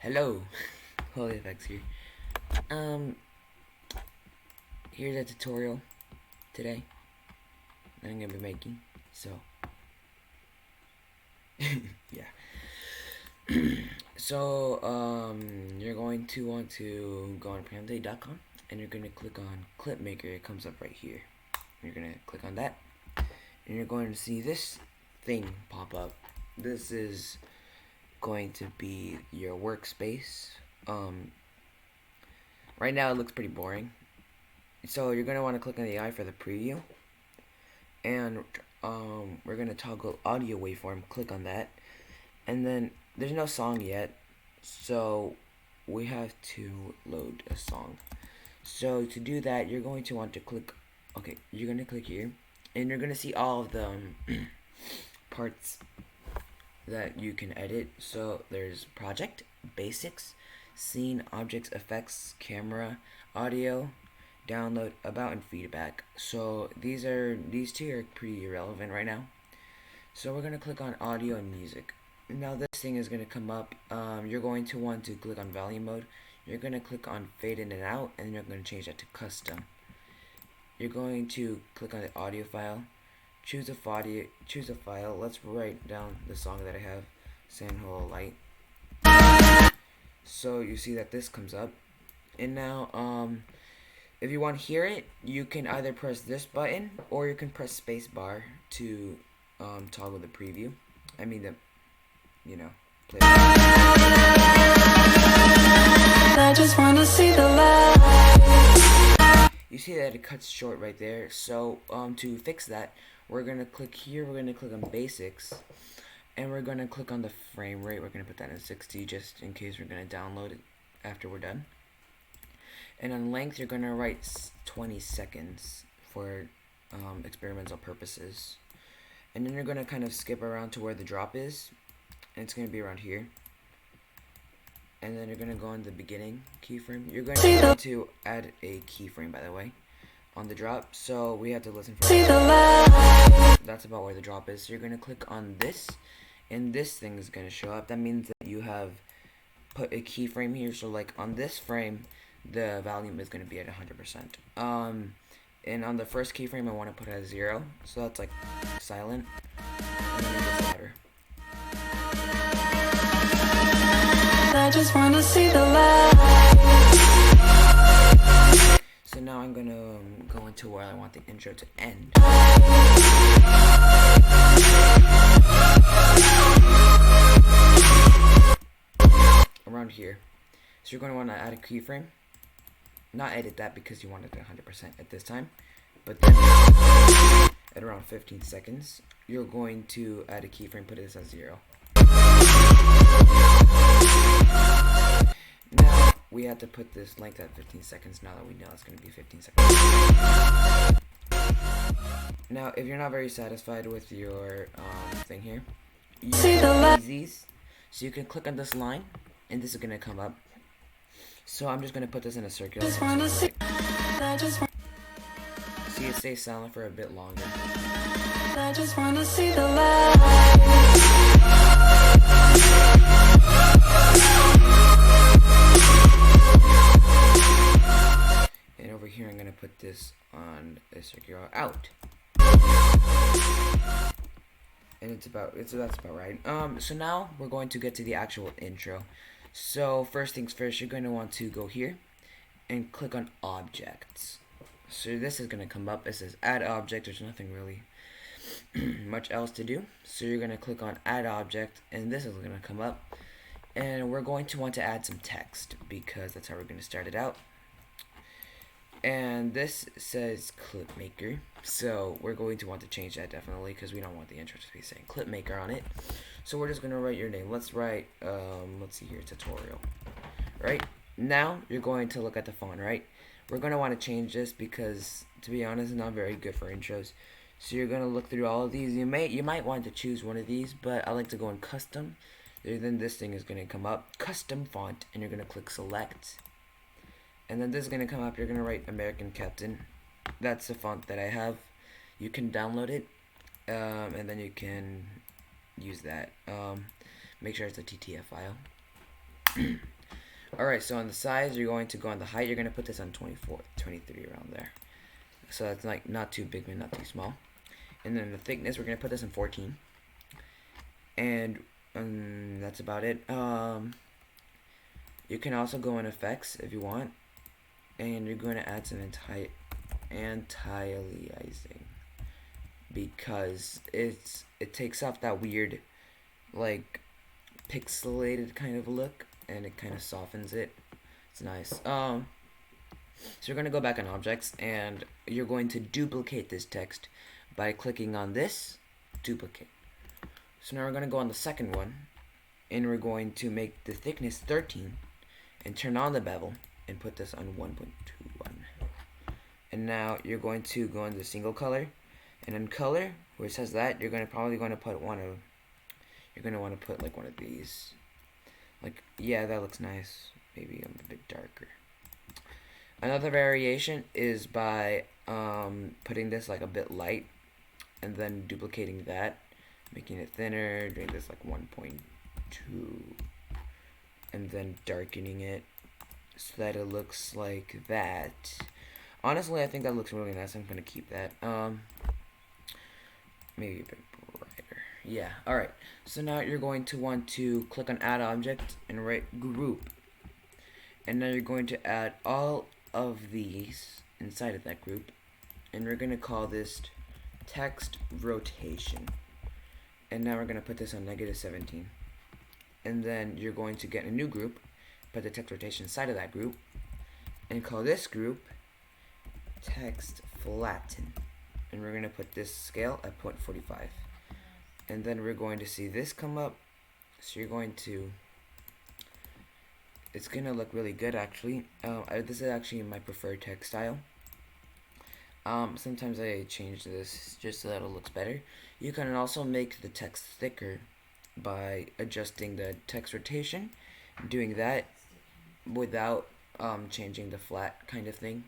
Hello, Holy Effects here. Um, Here's a tutorial today that I'm gonna be making. So, yeah. You're going to want to go on Panzoid.com and you're gonna click on Clip Maker. It comes up right here. You're gonna click on that, and you're going to see this thing pop up. This is going to be your workspace. Right now it looks pretty boring. So you're gonna want to click on the eye for the preview, and we're gonna toggle audio waveform. Click on that, and then there's no song yet, so we have to load a song. So to do that, you're going to want to click. Okay, you're gonna click here, and you're gonna see all of the parts that you can edit. So there's project, basics, scene, objects, effects, camera, audio, download, about, and feedback. So these two are pretty irrelevant right now. So we're gonna click on audio and music. Now this thing is gonna come up. You're going to want to click on volume mode. You're gonna click on fade in and out, and you're gonna change that to custom. You're going to click on the audio file. Choose a file. Let's write down the song that I have, Holo Light. So you see that this comes up, and now if you want to hear it, you can either press this button or you can press space bar to toggle the preview. I mean play. I just wanna see the light. You see that it cuts short right there. So to fix that, we're gonna click here. We're gonna click on basics, and we're gonna click on the frame rate. We're gonna put that in 60 just in case we're gonna download it after we're done. And on length, you're gonna write 20 seconds for experimental purposes. And then you're gonna kind of skip around to where the drop is, and it's gonna be around here. And then you're gonna go on the beginning keyframe. You're going to add a keyframe, by the way, on the drop. So we have to listen for it. That's about where the drop is. So you're gonna click on this, and this thing is gonna show up. That means that you have put a keyframe here. So like on this frame, the volume is gonna be at 100%. And on the first keyframe, I want to put it at 0. So that's like silent. And then it gets louder. I just wanna see the light. So now I'm gonna go into where I want the intro to end. Around here. So you're gonna want to add a keyframe. Not edit that because you want it at 100% at this time. But then at around 15 seconds, you're going to add a keyframe, put this at 0. Now we have to put this length at 15 seconds now that we know it's going to be 15 seconds. Now if you're not very satisfied with your thing here, you can use these. So you can click on this line and this is going to come up. So I'm just going to put this in a circular. So you stay silent for a bit longer. I just want to see the light. And over here I'm going to put this on a circular out. And that's about right. So now we're going to get to the actual intro. So first things first, you're going to want to go here and click on objects. So this is going to come up. It says add object. There's nothing really much else to do. So you're going to click on add object, and this is going to come up. And we're going to want to add some text because that's how we're going to start it out. And this says clip maker, so we're going to want to change that definitely because we don't want the intro to be saying clip maker on it. So we're just going to write your name. Let's write let's see here, tutorial. Right now you're going to look at the font. Right, we're going to want to change this because, to be honest, it's not very good for intros. So you're going to look through all of these. You might want to choose one of these, but I like to go in custom. Then this thing is going to come up, custom font, and you're going to click select. And then this is going to come up. You're going to write American Captain. That's the font that I have. You can download it, and then you can use that. Make sure it's a TTF file. Alright, so on the size, you're going to go on the height. You're going to put this on 24, 23, around there. So that's like not too big, but not too small. And then the thickness, we're going to put this in 14. And that's about it. You can also go in effects if you want. And you're going to add some anti-aliasing. Because it takes off that weird, like, pixelated kind of look. And it kind of softens it. It's nice. So you're going to go back on objects, and you're going to duplicate this text by clicking on this, duplicate. So now we're going to go on the second one, and we're going to make the thickness 13, and turn on the bevel, and put this on 1.21. And now you're going to go into single color, and in color, where it says that, you're probably going to put one of these. Like, yeah, that looks nice. Maybe I'm a bit darker. Another variation is by putting this like a bit light, and then duplicating that, making it thinner, doing this like 1.2, and then darkening it so that it looks like that. Honestly, I think that looks really nice. I'm gonna keep that. Maybe a bit brighter. Yeah, alright. So now you're going to want to click on add object and write group. And now you're going to add all of these inside of that group. And we're going to call this text rotation. And now we're going to put this on -17. And then you're going to get a new group, put the text rotation inside of that group, and call this group text flatten. And we're going to put this scale at 0.45. And then we're going to see this come up. So you're going to, it's going to look really good actually. This is actually my preferred text style. Sometimes I change this just so that it looks better. You can also make the text thicker by adjusting the text rotation, doing that without changing the flat kind of thing.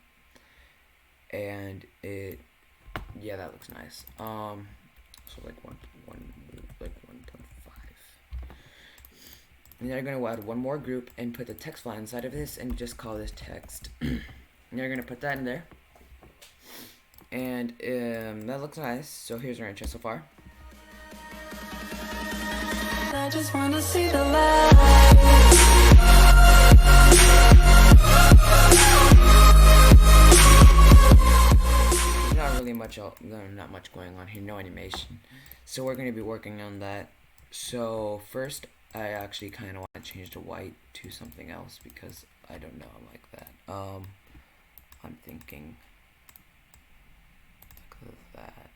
And yeah, that looks nice. So like 1.5. And then you're going to add one more group and put the text file inside of this and just call this text. And you're going to put that in there. And that looks nice. So here's our intro so far. I just want to see the light. Not much going on here, no animation. So we're going to be working on that. So first, I actually kind of want to change the white to something else because I don't know, I like that. I'm thinking like that.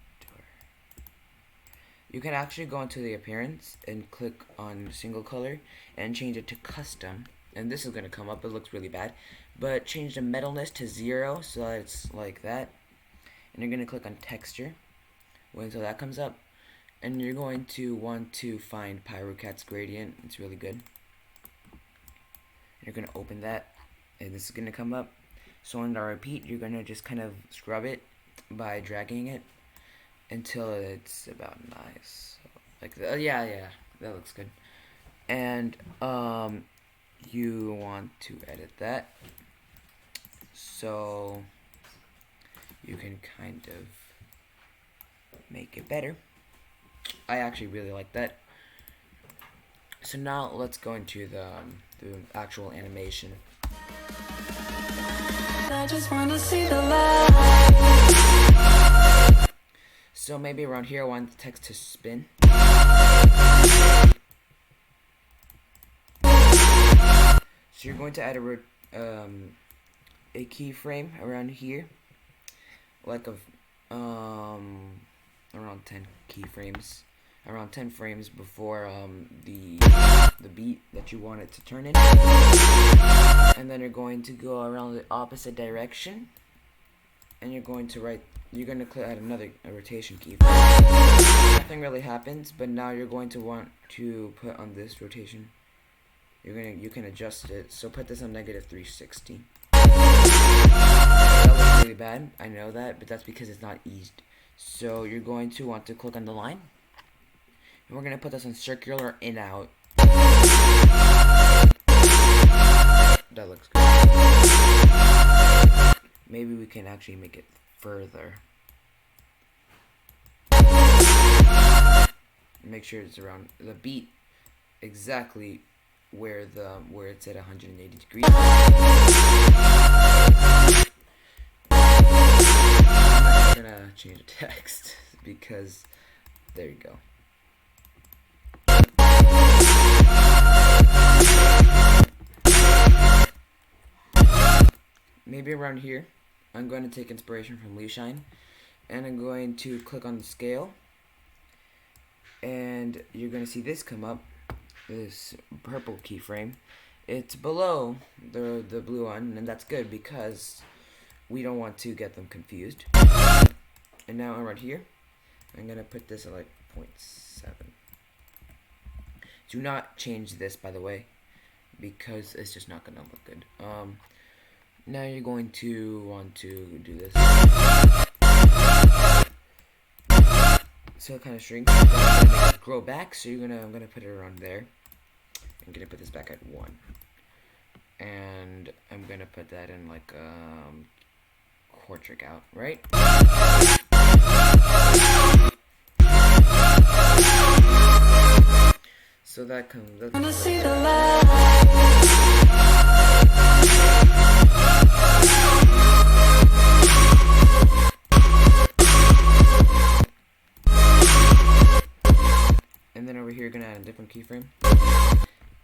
You can actually go into the appearance and click on single color and change it to custom. And this is going to come up, it looks really bad. But change the metalness to 0 so that it's like that. And you're going to click on texture. Wait until that comes up. And you're going to want to find Pyrocat's gradient. It's really good. You're going to open that. And this is going to come up. So on the repeat, you're going to just kind of scrub it by dragging it until it's about nice. So, like, yeah, that looks good. And you want to edit that. So you can kind of make it better. I actually really like that. So now let's go into the actual animation. I just want to see the light. So maybe around here I want the text to spin. So you're going to add a keyframe around here, like around 10 keyframes, around 10 frames before the beat that you want it to turn in. And then you're going to go around the opposite direction, and you're going to add another rotation keyframe. Nothing really happens, but now you're going to want to put on this rotation. You can adjust it. So put this on -360. That looks really bad, I know that, but that's because it's not eased. So you're going to want to click on the line, and we're going to put this on circular in out. we can actually make it further. Make sure it's around the beat exactly where it's at 180 degrees. I'm gonna change the text because there you go. Maybe around here, I'm going to take inspiration from Leaf Shine, and I'm going to click on the scale, and you're going to see this come up, this purple keyframe. It's below the blue one, and that's good because we don't want to get them confused. And now right here, I'm going to put this at like 0.7. Do not change this, by the way, because it's just not going to look good. Now you're going to want to do this. So it kind of shrinks. Grow back. So I'm gonna put it around there. I'm gonna put this back at 1, and I'm gonna put that in like quarter out, right? So that comes. And then over here, you're gonna add a different keyframe.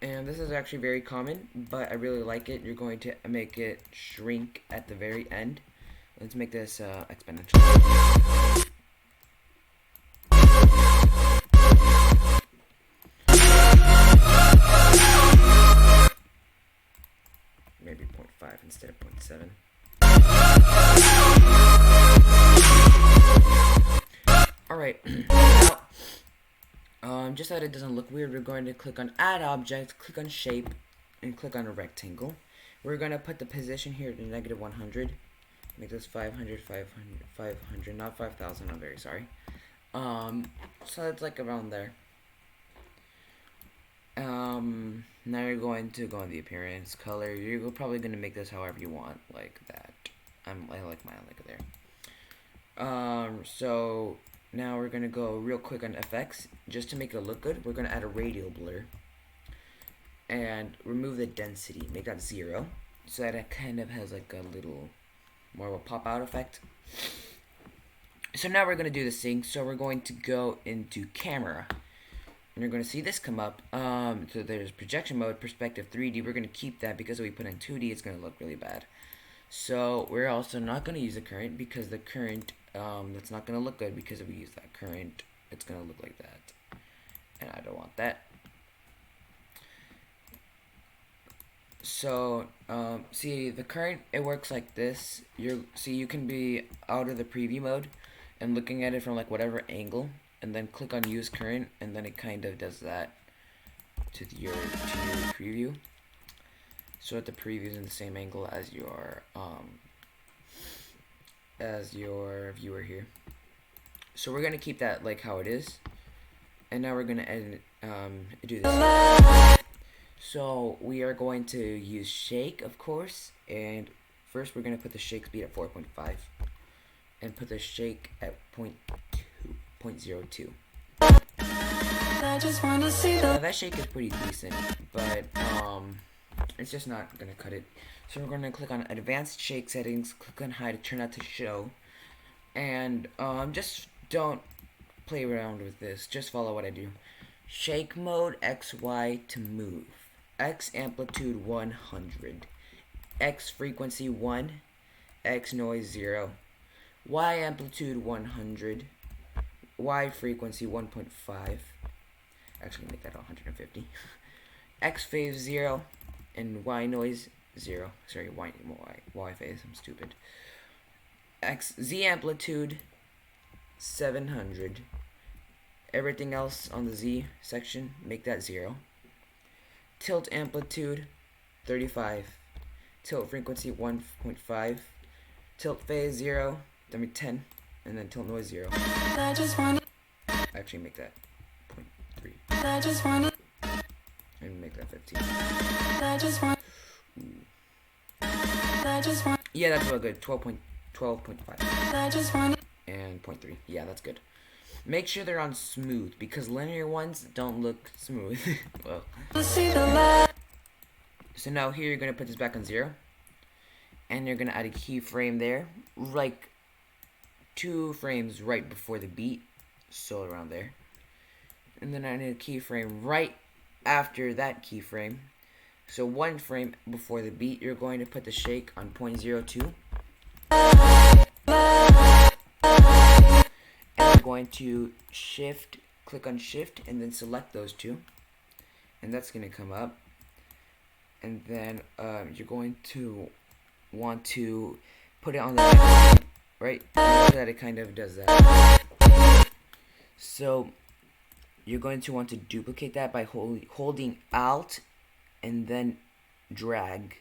And this is actually very common, but I really like it. You're going to make it shrink at the very end. Let's make this exponential. Maybe 0.5 instead of 0.7. Alright, now, just so that it doesn't look weird, we're going to click on Add Object, click on Shape, and click on a rectangle. We're going to put the position here to -100. Make this 500, 500, not 5,000, I'm very sorry. So it's like around there. Now you're going to go on the appearance, color. You're probably going to make this however you want, like that. I like mine like there. So now we're going to go real quick on FX. Just to make it look good, we're going to add a radial blur. And remove the density. Make that 0. So that it kind of has like a little more of a pop out effect. So now we're going to do this thing. So we're going to go into camera. And you're going to see this come up. So there's projection mode, perspective 3D. We're going to keep that because if we put in 2D, it's going to look really bad. So we're also not going to use the current because the current, that's not going to look good because if we use that current, it's going to look like that. And I don't want that. So, see, the current, it works like this. You can be out of the preview mode and looking at it from like whatever angle, and then click on use current, and then it kind of does that to your preview. So that the preview is in the same angle as your viewer here. So we're gonna keep that like how it is, and now we're gonna edit, do this. So we are going to use shake, of course, and first we're gonna put the shake speed at 4.5, and put the shake at 0.02. Now that shake is pretty decent, but it's just not gonna cut it. So we're gonna click on advanced shake settings, click on hide to turn out to show, and just don't play around with this, just follow what I do. Shake mode XY to move, X amplitude 100, X frequency 1, X noise 0, Y amplitude 100, Y frequency 1.5, actually make that 150, X phase 0, and Y noise 0, sorry, Y phase, I'm stupid, Z amplitude 700, everything else on the Z section, make that 0, tilt amplitude 35, tilt frequency 1.5, tilt phase 0, then 10, and then tilt noise 0. Actually make that 0.3. And make that 15. Yeah, that's real good. 12.5. 12.5 and 0.3. Yeah, that's good. Make sure they're on smooth because linear ones don't look smooth. Well, so now here you're gonna put this back on 0, and you're gonna add a keyframe there, like 2 frames right before the beat, so around there. And then I need a keyframe right after that keyframe. So 1 frame before the beat, you're going to put the shake on 0.02. And you're going to click on shift, and then select those 2. And that's going to come up. And then you're going to want to put it on the next, right? You know that it kind of does that. So you're going to want to duplicate that by holding Alt and then drag,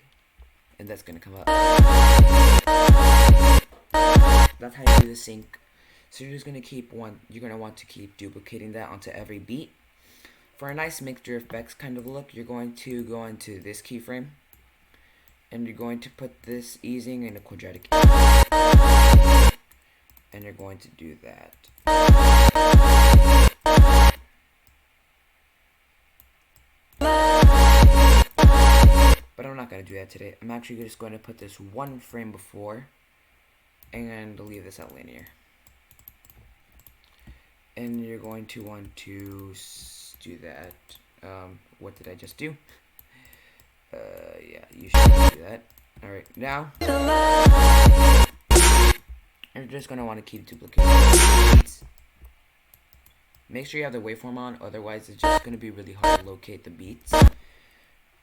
and that's going to come up. That's how you do the sync. So you're just going to you're going to want to keep duplicating that onto every beat. For a nice mixture effects kind of look, you're going to go into this keyframe, and you're going to put this easing in a quadratic, and you're going to do that. But I'm not going to do that today. I'm actually just going to put this 1 frame before and leave this at linear. And you're going to want to do that. What did I just do? Yeah, you should do that. Alright, now you're just going to want to keep duplicating beats. Make sure you have the waveform on, otherwise it's just going to be really hard to locate the beats.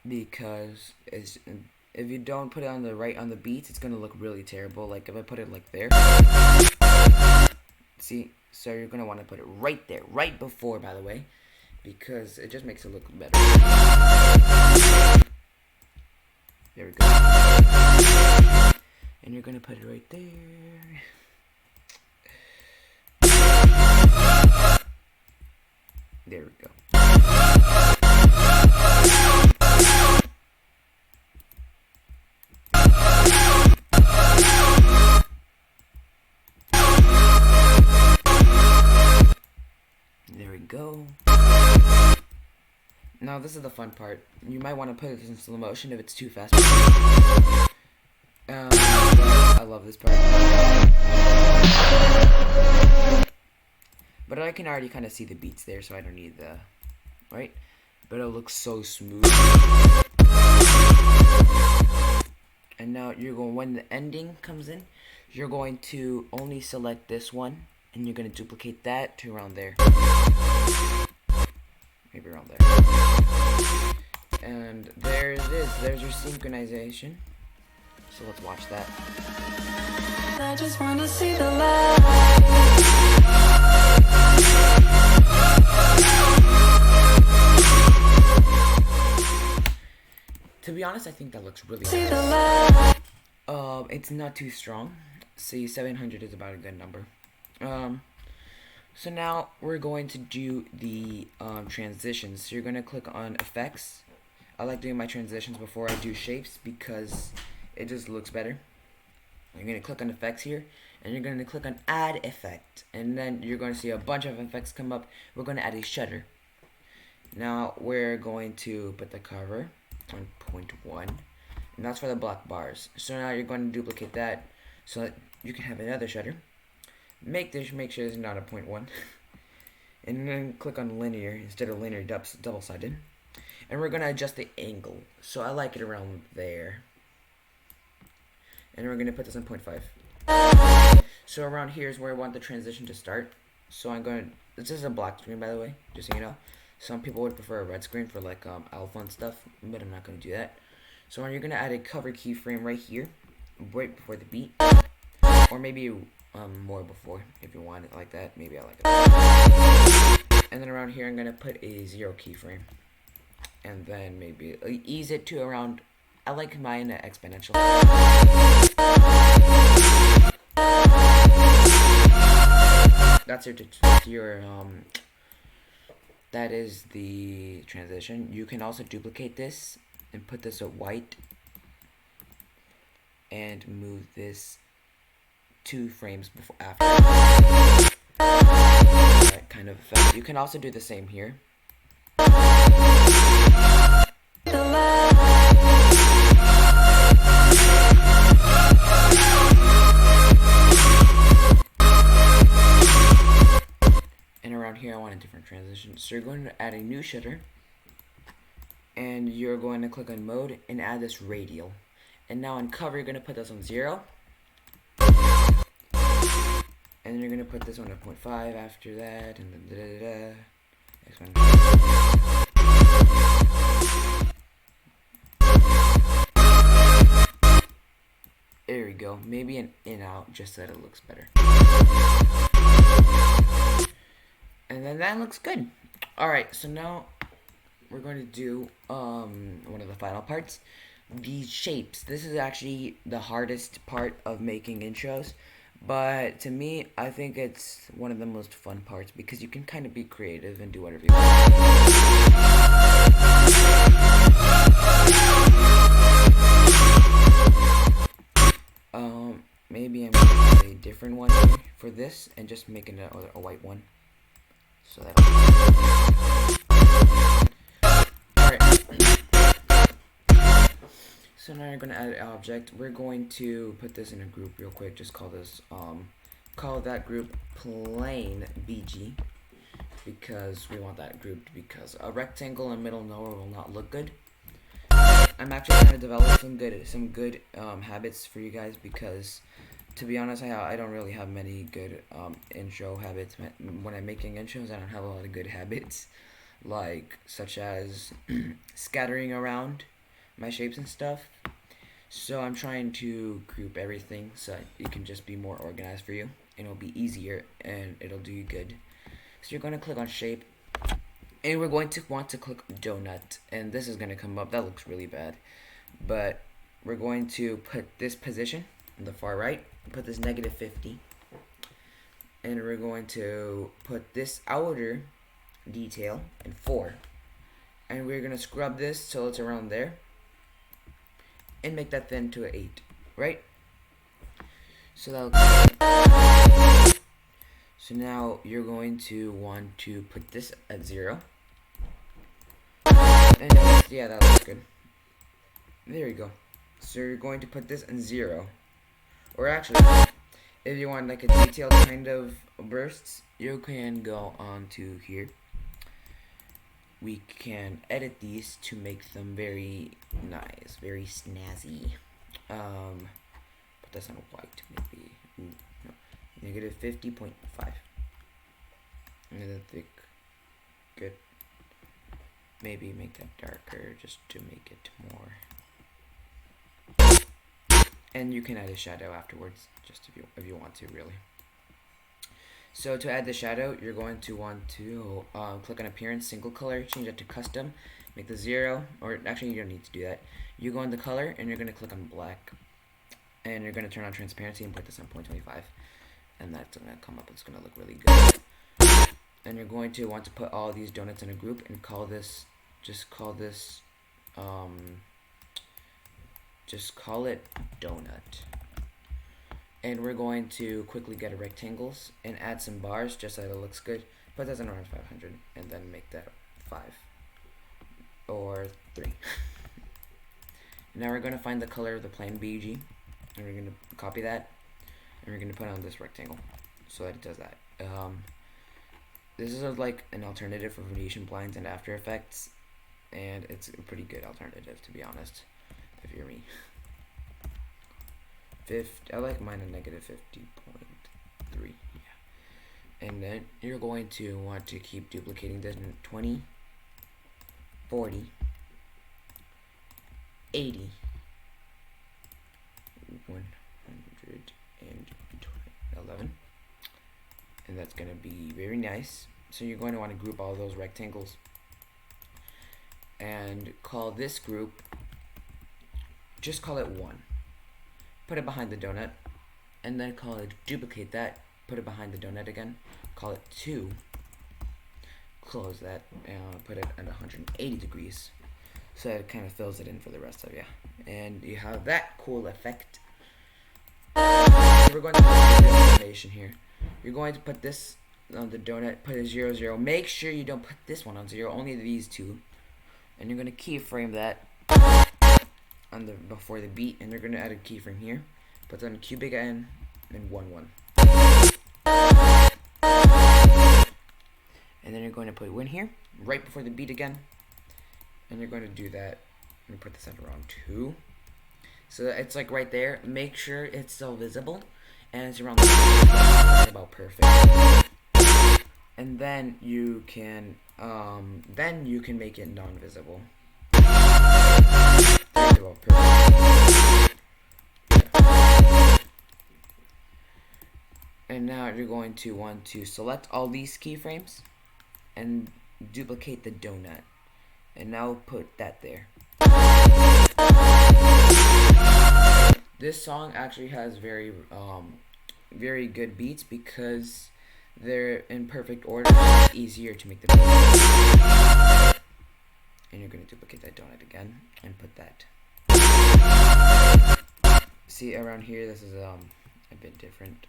Because if you don't put it on the beats, it's going to look really terrible. Like if I put it like there. See? So you're going to want to put it right there, right before, by the way, because it just makes it look better. There we go. And you're going to put it right there. There we go. There we go. Now this is the fun part. You might want to put it in slow motion if it's too fast. I love this part. But I can already kind of see the beats there, so I don't need the... Right? But it looks so smooth. And now you're going, when the ending comes in, you're going to only select this one, and you're going to duplicate that to around there. Maybe around there. And there it is. There's your synchronization. So let's watch that. I just want to see the light. To be honest, I think that looks really nice. It's not too strong. See, 700 is about a good number. So now we're going to do the transitions. So you're going to click on effects. I like doing my transitions before I do shapes because it just looks better. You're going to click on effects here, and you're going to click on add effect, and then you're going to see a bunch of effects come up. We're going to add a shutter. Now we're going to put the cover on 0.1, and that's for the black bars. So now you're going to duplicate that so that you can have another shutter. Make sure it's not a 0.1, and then click on linear instead of linear double-sided, and we're going to adjust the angle. So I like it around there, and we're going to put this on 0.5. So around here is where I want the transition to start. So I'm going to, this is a black screen, by the way, just so you know. Some people would prefer a red screen for like alpha and stuff, but I'm not going to do that. So you're going to add a cover keyframe right here, right before the beat, or maybe more before if you want it like that. Maybe I like it. And then around here I'm going to put a 0 keyframe, and then maybe ease it to around, I like mine exponential. That's your that is the transition. You can also duplicate this and put this at white and move this 2 frames before after. That kind of effect. You can also do the same here. And around here I want a different transition. So you're going to add a new shader, and you're going to click on mode and add this radial. And now on cover you're going to put this on 0. And then you're going to put this one at 0.5 after that, and then next one. There we go. Maybe an in-out just so that it looks better. And then that looks good. Alright, so now we're going to do one of the final parts. These shapes. This is actually the hardest part of making intros. But to me, I think it's one of the most fun parts because you can kind of be creative and do whatever you want. Maybe I'm gonna have a different one here for this and just make it a white one. So that. Alright. So now you're gonna add an object. We're going to put this in a group real quick. Just call this call that group plain BG because we want that grouped because a rectangle in the middle of nowhere will not look good. I'm actually trying to develop some good habits for you guys because, to be honest, I don't really have many good intro habits. When I'm making intros, I don't have a lot of good habits, like such as scattering around my shapes and stuff. So I'm trying to group everything so it can just be more organized for you, and it'll be easier and it'll do you good. So you're going to click on shape. And we're going to want to click donut, and this is going to come up. That looks really bad, but we're going to put this position on the far right, put this -50, and we're going to put this outer detail in 4, and we're going to scrub this till it's around there, and make that thin to an 8, right? So that'll. So now you're going to want to put this at 0. And yeah, that looks good. There you go. So you're going to put this in 0. Or actually, if you want like a detailed kind of bursts, you can go on to here. We can edit these to make them very nice, very snazzy. Put this on white, maybe. Ooh, no. -50.5. And then thick. Good. Maybe make that darker just to make it more. And you can add a shadow afterwards, just if you want to, really. So to add the shadow, you're going to want to click on appearance, single color, change it to custom, make the 0, or actually you don't need to do that. You go into color and you're going to click on black, and you're going to turn on transparency and put this on 0.25, and that's going to come up. It's going to look really good. And you're going to want to put all these donuts in a group and call this, just call it donut. And we're going to quickly get a rectangles and add some bars just so that it looks good. Put that in around 500 and then make that 5 or 3. Now we're going to find the color of the plain BG, and we're going to copy that, and we're going to put it on this rectangle so that it does that. This is like an alternative for Venetian blinds and After Effects, and it's a pretty good alternative, to be honest, if you're me. I like mine at -50.3. Yeah. And then you're going to want to keep duplicating this in 20, 40, 80, 111. And that's going to be very nice. So you're going to want to group all those rectangles and call this group, just call it 1. Put it behind the donut, and then duplicate that, put it behind the donut again, call it 2, close that, and put it at 180 degrees, so it kind of fills it in for the rest of you, and you have that cool effect. we're going to put the animation here. You're going to put this on the donut, put a 0, 0. Make sure you don't put this one on 0, only these two. And you're going to keyframe that on the before the beat, and you're going to add a keyframe here. Put on Q big N and 1, 1. And then you're going to put 1 here, right before the beat again. And you're going to do that. And put this at around 2. So it's like right there. Make sure it's still visible. And it's around about perfect. And then you can make it non-visible. About perfect. And now you're going to want to select all these keyframes and duplicate the donut. And now put that there. This song actually has very good beats because they're in perfect order. It's easier to make the beat. And you're going to duplicate that donut again and put that. See, around here this is a bit different.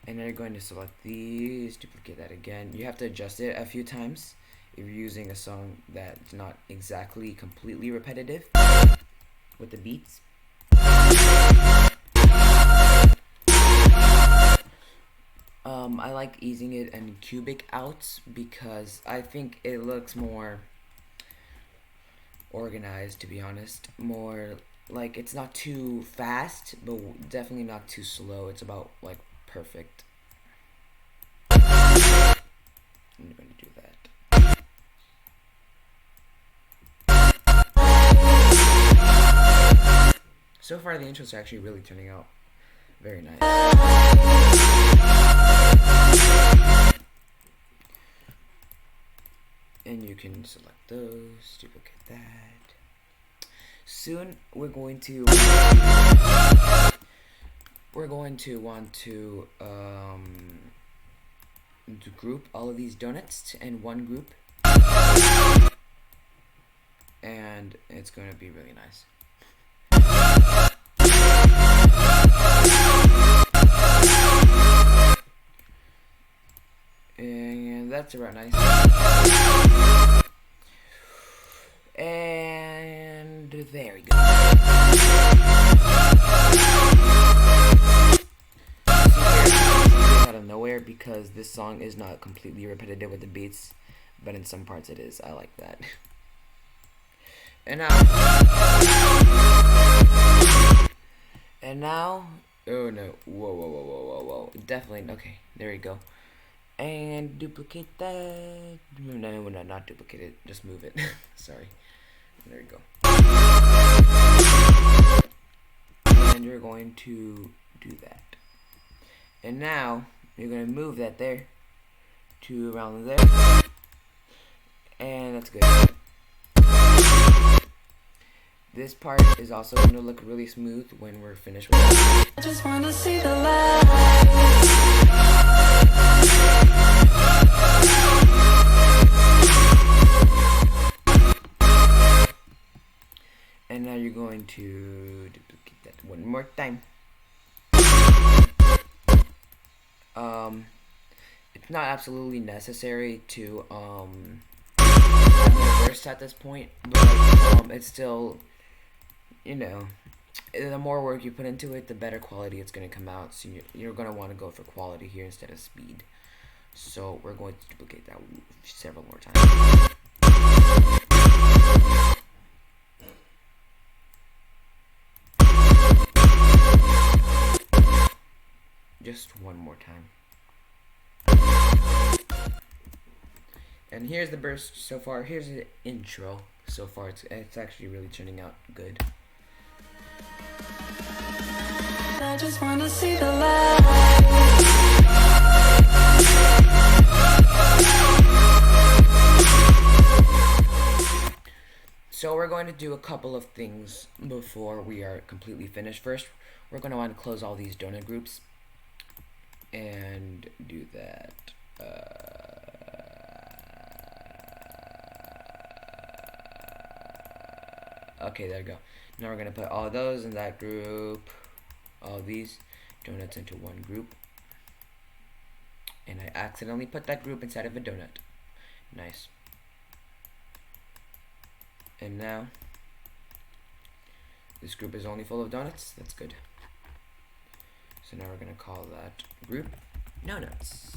And then you're going to select these, duplicate that again. You have to adjust it a few times if you're using a song that's not exactly completely repetitive with the beats. I like easing it in cubic outs because I think it looks more organized, to be honest. More like it's not too fast, but definitely not too slow. It's about like perfect. I'm going to do that. So far the intros are actually really turning out very nice. And you can select those, duplicate that. Soon we're going to want to group all of these donuts in one group, and it's going to be really nice. And that's about nice. And there we go. Out of nowhere because this song is not completely repetitive with the beats, but in some parts it is. I like that. And now, oh no, whoa, definitely, okay, there we go. And duplicate that. No, not duplicate it, just move it. Sorry. There you go. And you're going to do that. And now you're going to move that there to around there. And that's good. This part is also going to look really smooth when we're finished with it. I just want to see the light. And now you're going to duplicate that one more time. It's not absolutely necessary to have a verse at this point, but it's still, you know, the more work you put into it, the better quality it's going to come out. So you're going to want to go for quality here instead of speed. So we're going to duplicate that several more times. Just one more time. And here's the burst so far. Here's the intro so far. It's actually really turning out good. I just want to see the light. So we're going to do a couple of things before we are completely finished. First, we're going to want to close all these donut groups and do that. Okay, there we go. Now we're gonna put all those in that group, all these donuts into one group. And I accidentally put that group inside of a donut. Nice. And now this group is only full of donuts. That's good. So now we're gonna call that group donuts.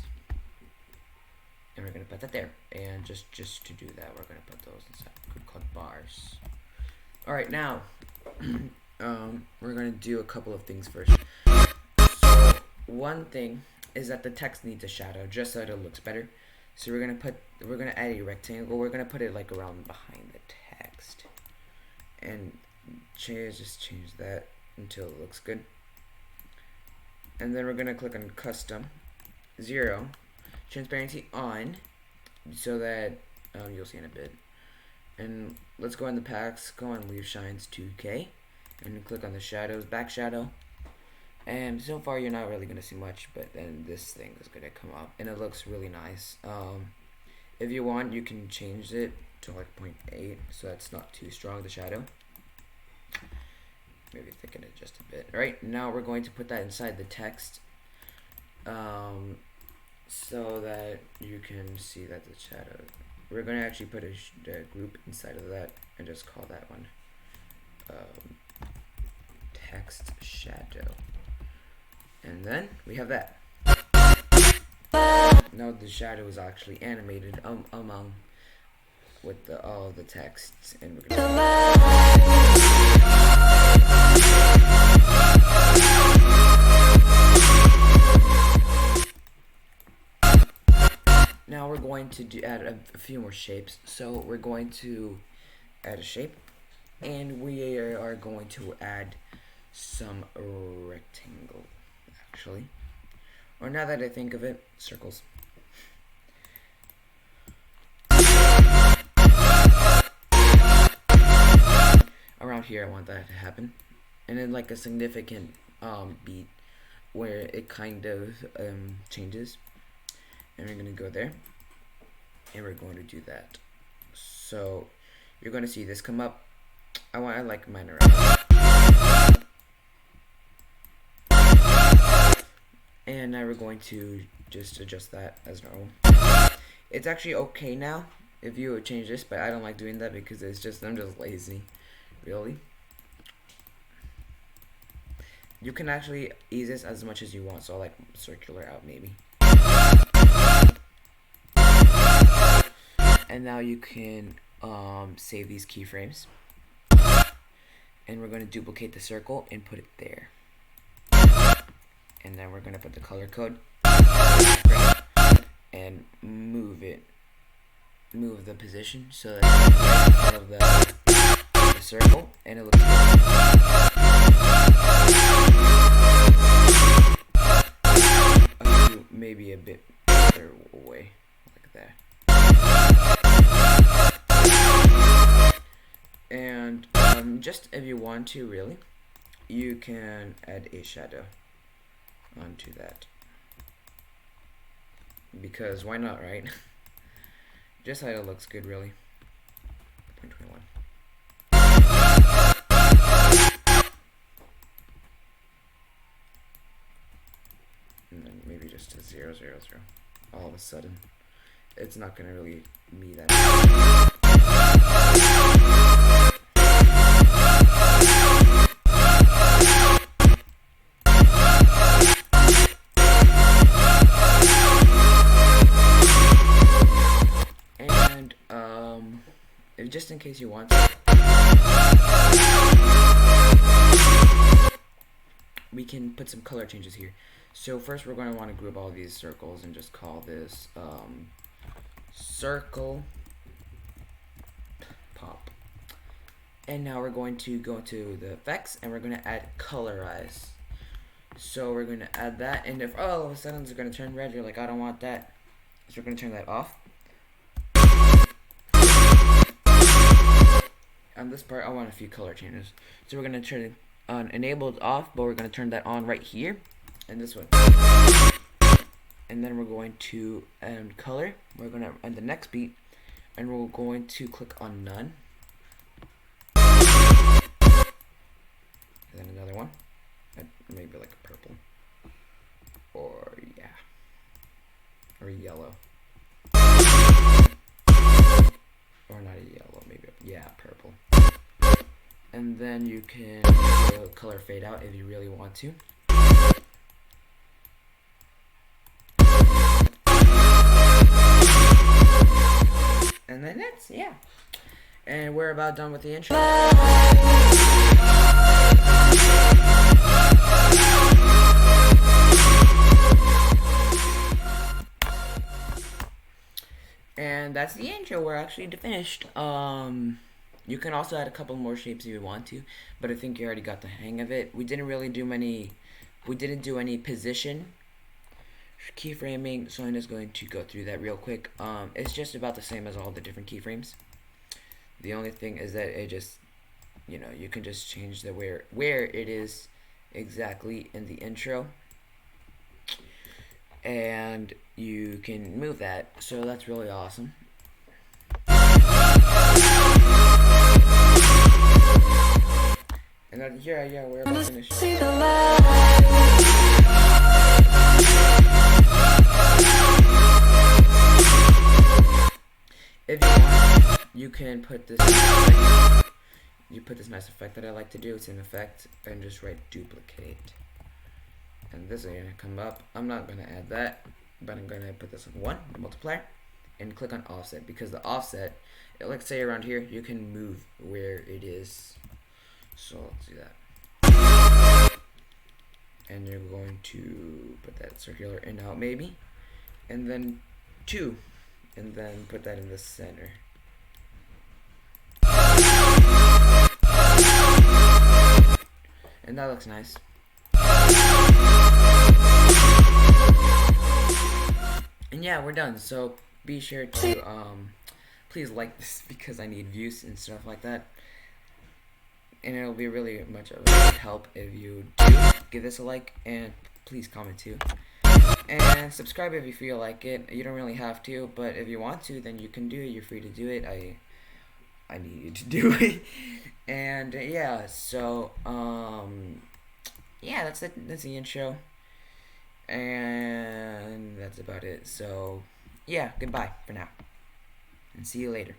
And we're gonna put that there. And just to do that, we're gonna put those inside a group called bars. Alright, now we're gonna do a couple of things first. So one thing is that the text needs a shadow just so that it looks better. So we're gonna add a rectangle. We're gonna put it like around behind the text. And just change that until it looks good. And then we're gonna click on custom 0 transparency on, so that you'll see in a bit. And let's go in the packs, go on leave shines 2K, and click on the shadows, back shadow. And so far you're not really gonna see much, but then this thing is gonna come up, and it looks really nice. If you want, you can change it to like 0.8, so that's not too strong, the shadow. Maybe thicken it just a bit. Alright, now we're going to put that inside the text, so that you can see that the shadow. We're going to actually put a group inside of that and just call that one text shadow. And then we have that. Now the shadow is actually animated among with all the texts, and we're gonna now we're going to add a few more shapes. So we're going to add a shape, and we are going to add some rectangle, actually. Or now that I think of it, circles. Around here I want that to happen. And then like a significant beat where it kind of changes. And we're going to go there, and we're going to do that. So you're going to see this come up. I like mine around. And now we're going to just adjust that as normal. It's actually okay now if you would change this, but I don't like doing that because I'm just lazy, really. You can actually ease this as much as you want, so I'll like circular out maybe. And now you can save these keyframes. And we're going to duplicate the circle and put it there. And then we're going to put the color code and move the position so that it's out of the circle, and it looks good. Maybe a bit better way, like that. And just if you want to, really, you can add a shadow onto that, because why not, right? Just so it looks good, really. 0.21. And then maybe just a 0, 0, 0. All of a sudden, it's not gonna really be that. Just in case you want to, we can put some color changes here. So first we're going to want to group all these circles and just call this circle pop. And now we're going to go to the effects, and we're going to add colorize. So we're going to add that, and if all of a sudden it's going to turn red, you're like, I don't want that, so we're going to turn that off. On this part, I want a few color changes. So we're going to turn it on enabled off, but we're going to turn that on right here, and this one. And then we're going to end color. We're going to end the next beat, and we're going to click on none. then another one, maybe like a purple, or yeah, or yellow, or not a yellow, maybe yeah, purple. And then you can do a color fade out if you really want to. And then that's, yeah. And we're about done with the intro. And that's the intro. We're actually finished. You can also add a couple more shapes if you want to, but I think you already got the hang of it. We didn't do any position keyframing, so I'm just going to go through that real quick. It's just about the same as all the different keyframes. The only thing is that it just, you know, you can just change the where it is exactly in the intro, and you can move that, so that's really awesome. And then, yeah, we're about to finish. If you want, you can put this. You put this nice effect that I like to do. It's an effect, and just write duplicate. And this is gonna come up. I'm not gonna add that, but I'm gonna put this on 1, the multiplier, and click on offset, because the offset, like say around here, you can move where it is. So let's do that. And you're going to put that circular in out maybe, and then 2, and then put that in the center. And that looks nice. And yeah, we're done. So be sure to please like this, because I need views and stuff like that. And it'll be really much of a help if you do give this a like, and please comment too. And subscribe if you feel like it. You don't really have to, but if you want to, then you can do it. You're free to do it. I need you to do it. And yeah, so yeah, that's it. That's the intro. And that's about it. So yeah, goodbye for now. And see you later.